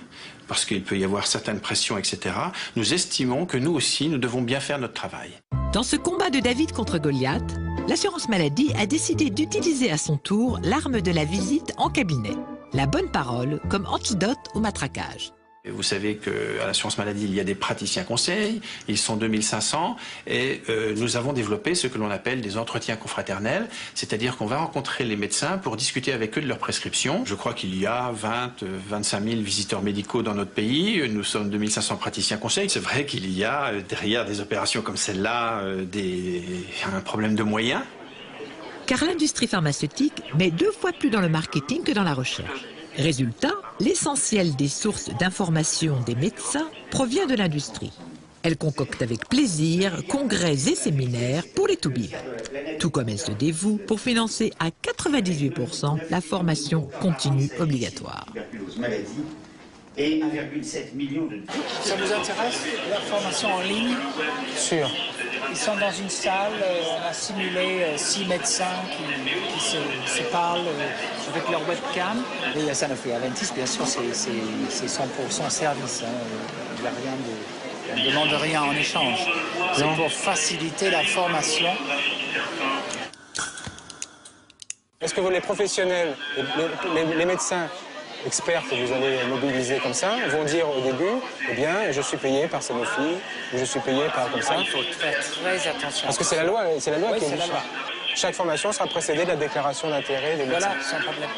S2: parce qu'il peut y avoir certaines pressions, etc., nous estimons que nous aussi, nous devons bien faire notre travail.
S1: Dans ce combat de David contre Goliath, l'assurance maladie a décidé d'utiliser à son tour l'arme de la visite en cabinet, la bonne parole comme antidote au matraquage.
S2: Vous savez qu'à l'assurance maladie, il y a des praticiens conseils, ils sont 2500, et nous avons développé ce que l'on appelle des entretiens confraternels, c'est-à-dire qu'on va rencontrer les médecins pour discuter avec eux de leurs prescriptions. Je crois qu'il y a 25 000 visiteurs médicaux dans notre pays, nous sommes 2500 praticiens conseils. C'est vrai qu'il y a derrière des opérations comme celle-là un problème de moyens.
S1: Car l'industrie pharmaceutique met 2 fois plus dans le marketing que dans la recherche. Résultat, l'essentiel des sources d'information des médecins provient de l'industrie. Elle concocte avec plaisir congrès et séminaires pour les toubibs. Tout comme elle se dévoue pour financer à 98% la formation continue obligatoire.
S22: Et 1,7 million de...
S23: Ça vous intéresse, la formation en ligne?
S12: Sûr.
S23: Ils sont dans une salle, on a simulé 6 médecins qui se parlent avec leur webcam. Et la Sanofi Aventis, bien sûr, c'est 100% service. Il n'y a rien de... On ne demande rien en échange. C'est pour faciliter la formation.
S12: Est-ce que vous, les professionnels, les médecins experts que vous allez mobiliser comme ça, vont dire au début, eh bien, je suis payé par Sanofi, ou je suis payé par comme ça?
S23: Il faut faire très attention.
S12: Parce que c'est la loi
S23: oui,
S12: qui est la loi. Chaque formation sera précédée de la déclaration d'intérêt des médecins.
S23: Voilà, sans problème.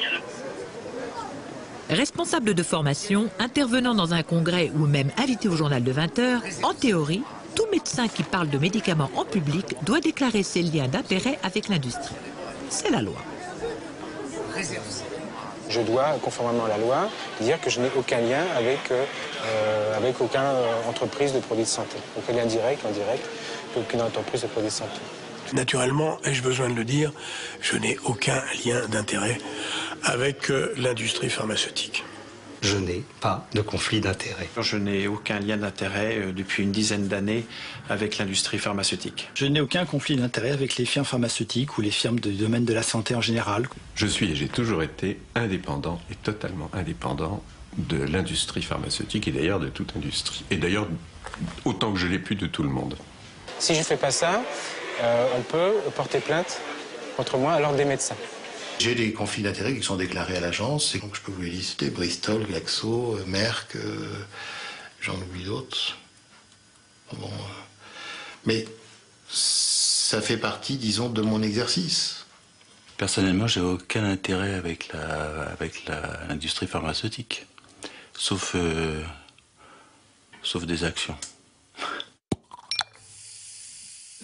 S1: Responsable de formation, intervenant dans un congrès ou même invité au journal de 20 h, en théorie, tout médecin qui parle de médicaments en public doit déclarer ses liens d'intérêt avec l'industrie. C'est la loi.
S12: Je dois, conformément à la loi, dire que je n'ai aucun lien avec aucune entreprise de produits de santé. Aucun lien direct, indirect, aucune entreprise de produits de santé.
S8: Naturellement, ai-je besoin de le dire, je n'ai aucun lien d'intérêt avec l'industrie pharmaceutique.
S22: Je n'ai pas de conflit d'intérêt.
S2: Je n'ai aucun lien d'intérêt depuis une dizaine d'années avec l'industrie pharmaceutique.
S4: Je n'ai aucun conflit d'intérêt avec les firmes pharmaceutiques ou les firmes du domaine de la santé en général.
S6: Je suis et j'ai toujours été indépendant et totalement indépendant de l'industrie pharmaceutique et d'ailleurs de toute industrie. Et d'ailleurs, autant que je l'ai pu de tout le monde.
S12: Si je ne fais pas ça, on peut porter plainte contre moi à l'ordre des médecins.
S13: J'ai des conflits d'intérêts qui sont déclarés à l'agence, donc je peux vous les lister, Bristol, Glaxo, Merck, j'en oublie d'autres. Bon, mais ça fait partie, disons, de mon exercice.
S7: Personnellement, j'ai aucun intérêt avec l'industrie pharmaceutique, sauf des actions.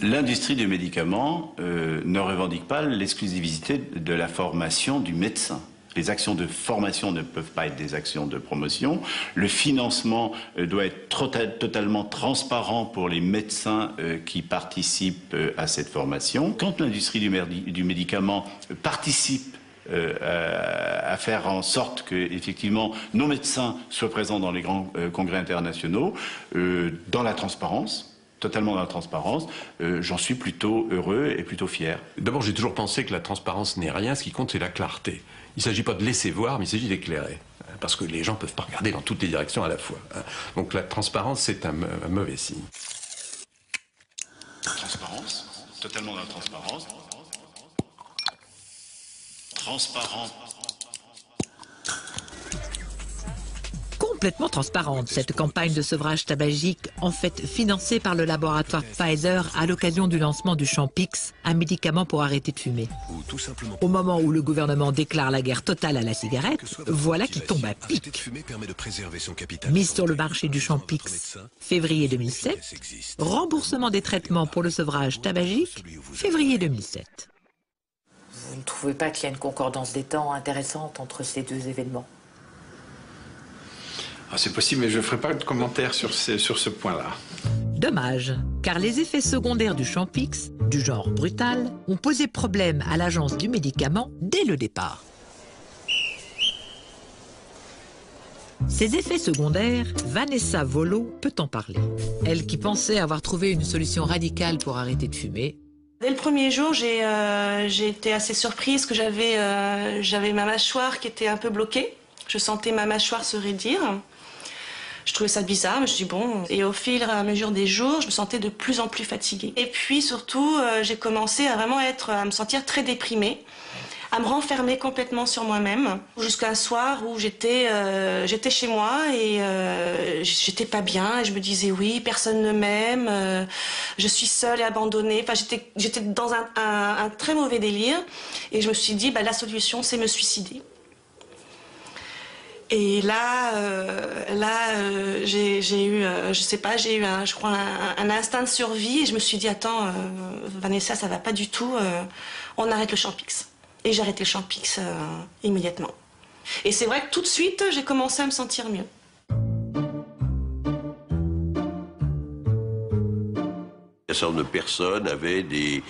S7: L'industrie du médicament ne revendique pas l'exclusivité de la formation du médecin. Les actions de formation ne peuvent pas être des actions de promotion. Le financement doit être totalement transparent pour les médecins qui participent à cette formation. Quand l'industrie du médicament participe à faire en sorte que, effectivement, nos médecins soient présents dans les grands congrès internationaux, dans la transparence, totalement dans la transparence, j'en suis plutôt heureux et plutôt fier.
S6: D'abord, j'ai toujours pensé que la transparence n'est rien, ce qui compte c'est la clarté. Il ne s'agit pas de laisser voir, mais il s'agit d'éclairer. Parce que les gens ne peuvent pas regarder dans toutes les directions à la fois. Donc la transparence, c'est un mauvais signe.
S7: Transparence, totalement dans la transparence. Transparent.
S1: Complètement transparente, cette campagne de sevrage tabagique, en fait financée par le laboratoire Pfizer à l'occasion du lancement du Champix, un médicament pour arrêter de fumer. Au moment où le gouvernement déclare la guerre totale à la cigarette, voilà qui tombe à pic. Mise sur le marché du Champix, février 2007. Remboursement des traitements pour le sevrage tabagique, février 2007.
S10: Vous ne trouvez pas qu'il y a une concordance des temps intéressante entre ces deux événements?
S2: C'est possible, mais je ne ferai pas de commentaire sur ce point-là.
S1: Dommage, car les effets secondaires du Champix, du genre brutal, ont posé problème à l'agence du médicament dès le départ. Ces effets secondaires, Vanessa Volo peut en parler. Elle qui pensait avoir trouvé une solution radicale pour arrêter de fumer.
S11: Dès le premier jour, j'ai été assez surprise que j'avais ma mâchoire qui était un peu bloquée. Je sentais ma mâchoire se raidir. Je trouvais ça bizarre, mais je me suis dit bon. Et au fil et à mesure des jours, je me sentais de plus en plus fatiguée. Et puis surtout, j'ai commencé à vraiment à me sentir très déprimée, à me renfermer complètement sur moi-même. Jusqu'à un soir où j'étais chez moi et j'étais pas bien. Et je me disais oui, personne ne m'aime, je suis seule et abandonnée. Enfin, j'étais dans un très mauvais délire. Et je me suis dit la solution, c'est me suicider. Et là, j'ai eu, je crois, un instinct de survie. Et je me suis dit, attends, Vanessa, ça va pas du tout. On arrête le Champix. Et j'ai arrêté le Champix immédiatement. Et c'est vrai que tout de suite, j'ai commencé à me sentir mieux.
S17: Un certain nombre de personnes avaient des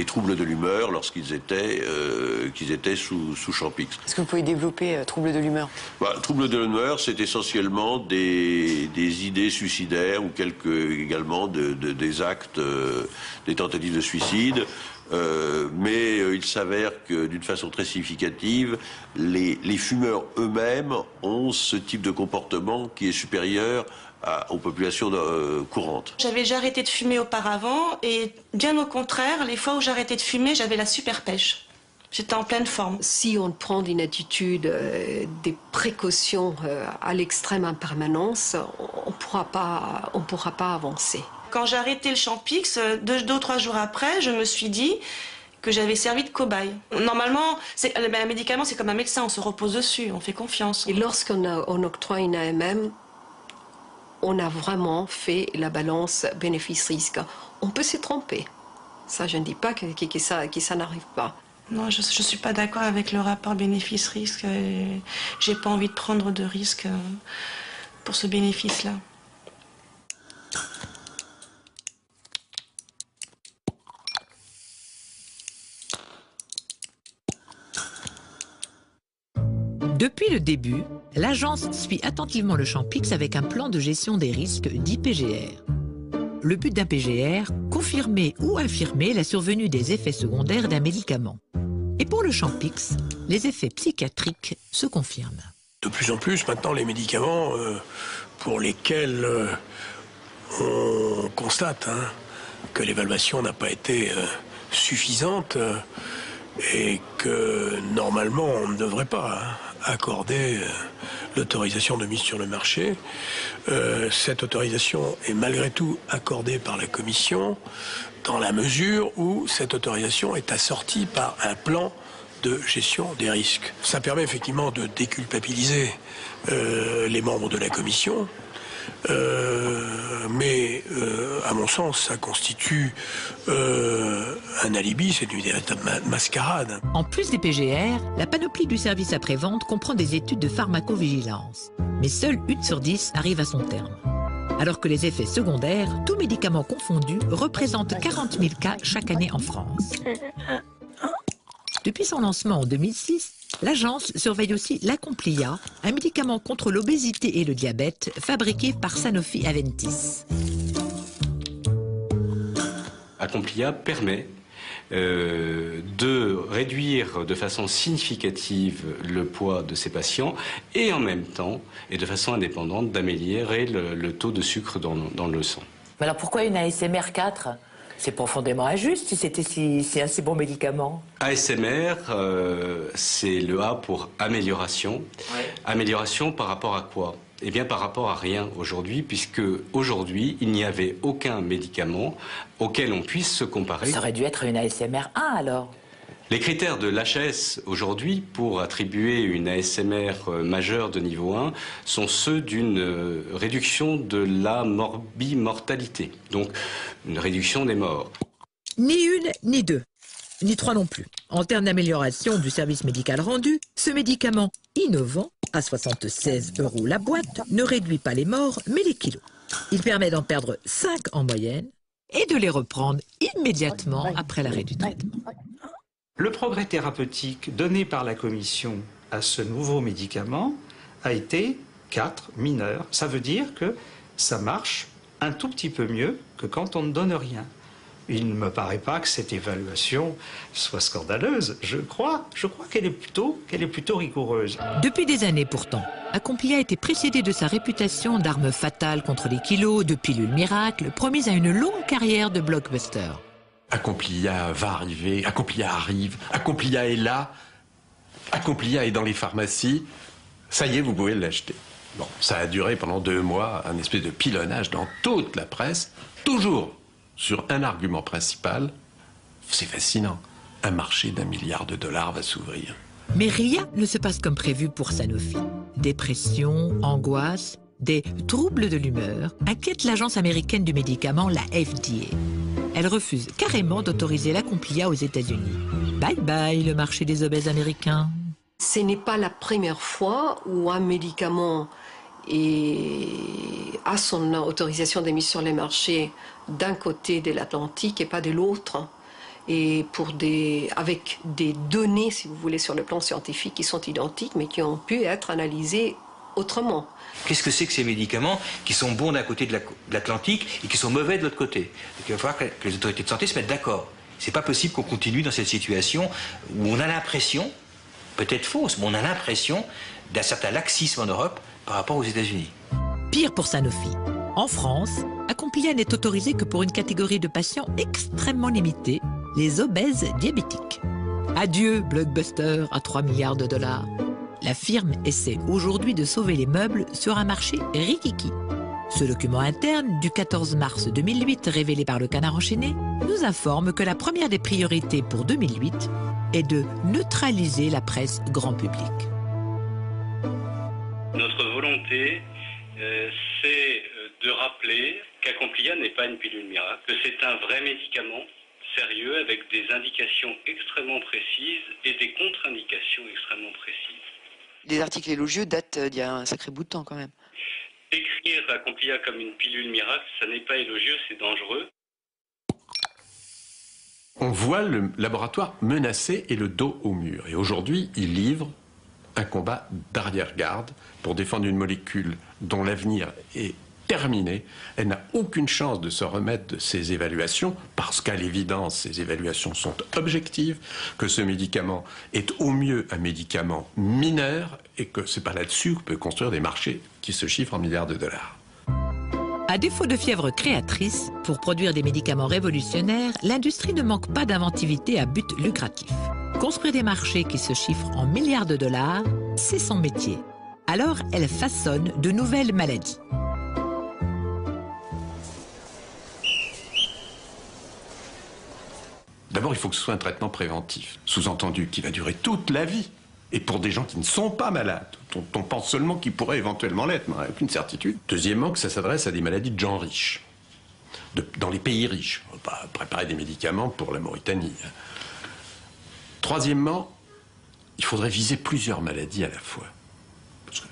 S17: troubles de l'humeur lorsqu'ils étaient sous Champix.
S24: Est-ce que vous pouvez développer troubles de l'humeur?
S17: Troubles de l'humeur, c'est essentiellement des idées suicidaires ou également des actes, des tentatives de suicide. Mais il s'avère que d'une façon très significative, les fumeurs eux-mêmes ont ce type de comportement qui est supérieur aux populations courantes.
S11: J'avais déjà arrêté de fumer auparavant et bien au contraire, les fois où j'arrêtais de fumer, j'avais la super pêche. J'étais en pleine forme.
S24: Si on prend une attitude, des précautions à l'extrême en permanence, on pourra pas avancer.
S11: Quand j'ai arrêté le Champix, 2 ou 3 jours après, je me suis dit que j'avais servi de cobaye. Normalement, un médicament, c'est comme un médecin, on se repose dessus, on fait confiance.
S24: Et lorsqu'on octroie une AMM, on a vraiment fait la balance bénéfice-risque. On peut se tromper. Ça, je ne dis pas que ça n'arrive pas.
S11: Non, je ne suis pas d'accord avec le rapport bénéfice-risque. J'ai pas envie de prendre de risques pour ce bénéfice-là.
S1: Depuis le début, l'agence suit attentivement le Champix avec un plan de gestion des risques dit PGR. Le but d'un PGR, confirmer ou infirmer la survenue des effets secondaires d'un médicament. Et pour le Champix, les effets psychiatriques se confirment.
S8: De plus en plus, maintenant, les médicaments pour lesquels on constate que l'évaluation n'a pas été suffisante et que normalement on ne devrait pas accorder l'autorisation de mise sur le marché. Cette autorisation est malgré tout accordée par la Commission dans la mesure où cette autorisation est assortie par un plan de gestion des risques. Ça permet effectivement de déculpabiliser les membres de la Commission, mais à mon sens, ça constitue un alibi, c'est une véritable mascarade.
S1: En plus des PGR, la panoplie du service après-vente comprend des études de pharmacovigilance. Mais seule 1 sur 10 arrive à son terme. Alors que les effets secondaires, tous médicaments confondus, représentent 40 000 cas chaque année en France. Depuis son lancement en 2006, l'agence surveille aussi l'Acomplia, un médicament contre l'obésité et le diabète fabriqué par Sanofi Aventis.
S18: Acomplia permet de réduire de façon significative le poids de ces patients et en même temps, et de façon indépendante, d'améliorer le taux de sucre dans le sang.
S10: Mais alors pourquoi une ASMR 4 ? C'est profondément injuste si c'était un si bon médicament.
S18: ASMR, c'est le A pour amélioration. Ouais. Amélioration par rapport à quoi? Eh bien par rapport à rien aujourd'hui, puisque aujourd'hui, il n'y avait aucun médicament auquel on puisse se comparer.
S10: Ça aurait dû être une ASMR 1 alors.
S18: Les critères de l'HAS aujourd'hui pour attribuer une ASMR majeure de niveau 1 sont ceux d'une réduction de la morbimortalité, donc une réduction des morts.
S1: Ni une, ni deux, ni trois non plus. En termes d'amélioration du service médical rendu, ce médicament innovant, à 76 € la boîte, ne réduit pas les morts, mais les kilos. Il permet d'en perdre 5 en moyenne et de les reprendre immédiatement après l'arrêt du traitement.
S22: Le progrès thérapeutique donné par la Commission à ce nouveau médicament a été 4 mineur. Ça veut dire que ça marche un tout petit peu mieux que quand on ne donne rien. Il ne me paraît pas que cette évaluation soit scandaleuse. Je crois qu'elle est plutôt rigoureuse.
S1: Depuis des années pourtant, Acomplia a été précédé de sa réputation d'arme fatale contre les kilos, de pilule miracle, promise à une longue carrière de blockbuster.
S6: Acomplia va arriver, Acomplia arrive, Acomplia est là, Acomplia est dans les pharmacies, ça y est, vous pouvez l'acheter. Bon, ça a duré pendant 2 mois, un espèce de pilonnage dans toute la presse, toujours sur un argument principal, c'est fascinant, un marché d'1 milliard $ va s'ouvrir.
S1: Mais rien ne se passe comme prévu pour Sanofi. Dépression, angoisse, des troubles de l'humeur inquiètent l'agence américaine du médicament, la FDA. Elle refuse carrément d'autoriser l'Acomplia aux États-Unis. Bye bye le marché des obèses américains.
S24: Ce n'est pas la première fois où un médicament a son autorisation de mise sur les marchés d'un côté de l'Atlantique et pas de l'autre. Et avec des données, si vous voulez, sur le plan scientifique qui sont identiques, mais qui ont pu être analysées autrement.
S3: Qu'est-ce que c'est que ces médicaments qui sont bons d'un côté de l'Atlantique et qui sont mauvais de l'autre côté? Donc, il va falloir que les autorités de santé se mettent d'accord. C'est pas possible qu'on continue dans cette situation où on a l'impression, peut-être fausse, mais on a l'impression d'un certain laxisme en Europe par rapport aux États-Unis.
S1: Pire pour Sanofi. En France, Acomplia n'est autorisé que pour une catégorie de patients extrêmement limitée, les obèses diabétiques. Adieu, blockbuster à 3 milliards $. La firme essaie aujourd'hui de sauver les meubles sur un marché rikiki. Ce document interne du 14 mars 2008, révélé par le Canard enchaîné, nous informe que la première des priorités pour 2008 est de neutraliser la presse grand public.
S15: Notre volonté, c'est de rappeler qu'Acomplia n'est pas une pilule miracle, que c'est un vrai médicament sérieux avec des indications extrêmement précises et des contre-indications extrêmement précises.
S14: Les articles élogieux datent d'il y a un sacré bout de temps quand même.
S15: Écrire Acomplia comme une pilule miracle, ça n'est pas élogieux, c'est dangereux.
S6: On voit le laboratoire menacé et le dos au mur. Et aujourd'hui, il livre un combat d'arrière-garde pour défendre une molécule dont l'avenir est terminée. Elle n'a aucune chance de se remettre de ses évaluations, parce qu'à l'évidence, ces évaluations sont objectives, que ce médicament est au mieux un médicament mineur, et que c'est pas là-dessus qu'on peut construire des marchés qui se chiffrent en milliards $.
S1: À défaut de fièvre créatrice, pour produire des médicaments révolutionnaires, l'industrie ne manque pas d'inventivité à but lucratif. Construire des marchés qui se chiffrent en milliards $, c'est son métier. Alors, elle façonne de nouvelles maladies.
S6: D'abord, il faut que ce soit un traitement préventif, sous-entendu qui va durer toute la vie. Et pour des gens qui ne sont pas malades, dont on pense seulement qu'ils pourraient éventuellement l'être, mais on n'a aucune certitude. Deuxièmement, que ça s'adresse à des maladies de gens riches, dans les pays riches. On ne va pas préparer des médicaments pour la Mauritanie. Troisièmement, il faudrait viser plusieurs maladies à la fois. Parce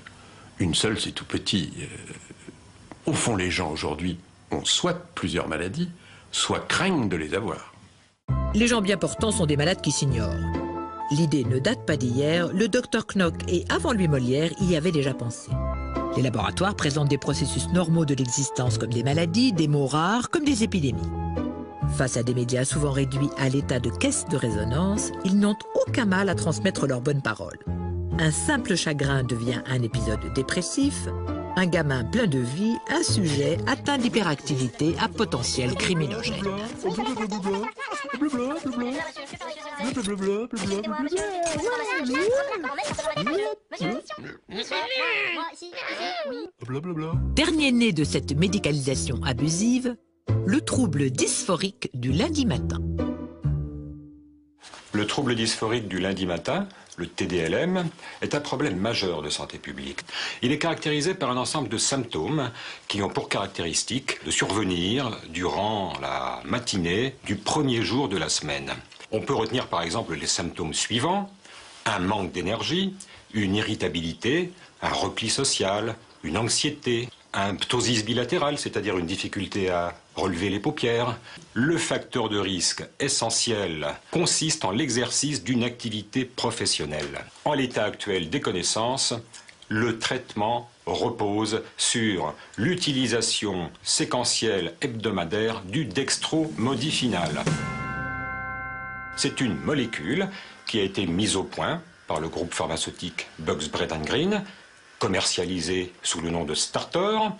S6: qu'une seule, c'est tout petit. Au fond, les gens aujourd'hui ont soit plusieurs maladies, soit craignent de les avoir.
S1: Les gens bien portants sont des malades qui s'ignorent. L'idée ne date pas d'hier, le docteur Knock et avant lui Molière y avait déjà pensé. Les laboratoires présentent des processus normaux de l'existence comme des maladies, des maux rares comme des épidémies. Face à des médias souvent réduits à l'état de caisse de résonance, ils n'ont aucun mal à transmettre leurs bonnes paroles. Un simple chagrin devient un épisode dépressif, Un gamin plein de vie, un sujet atteint d'hyperactivité à potentiel criminogène. Dernier né de cette médicalisation abusive, le trouble dysphorique du lundi matin.
S9: Le trouble dysphorique du lundi matin, le TDLM, est un problème majeur de santé publique. Il est caractérisé par un ensemble de symptômes qui ont pour caractéristique de survenir durant la matinée du premier jour de la semaine. On peut retenir par exemple les symptômes suivants: un manque d'énergie, une irritabilité, un repli social, une anxiété, un ptosis bilatéral, c'est-à-dire une difficulté à relever les paupières. Le facteur de risque essentiel consiste en l'exercice d'une activité professionnelle. En l'état actuel des connaissances, le traitement repose sur l'utilisation séquentielle hebdomadaire du dextromodifinal. C'est une molécule qui a été mise au point par le groupe pharmaceutique Bugs Bread & Green, commercialisée sous le nom de Startor.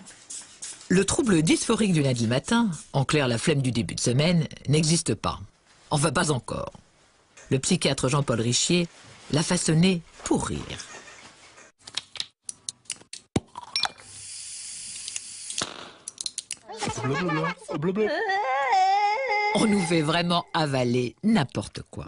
S1: Le trouble dysphorique du lundi matin, en clair la flemme du début de semaine, n'existe pas. Enfin, pas encore. Le psychiatre Jean-Paul Richier l'a façonné pour rire. On nous fait vraiment avaler n'importe quoi.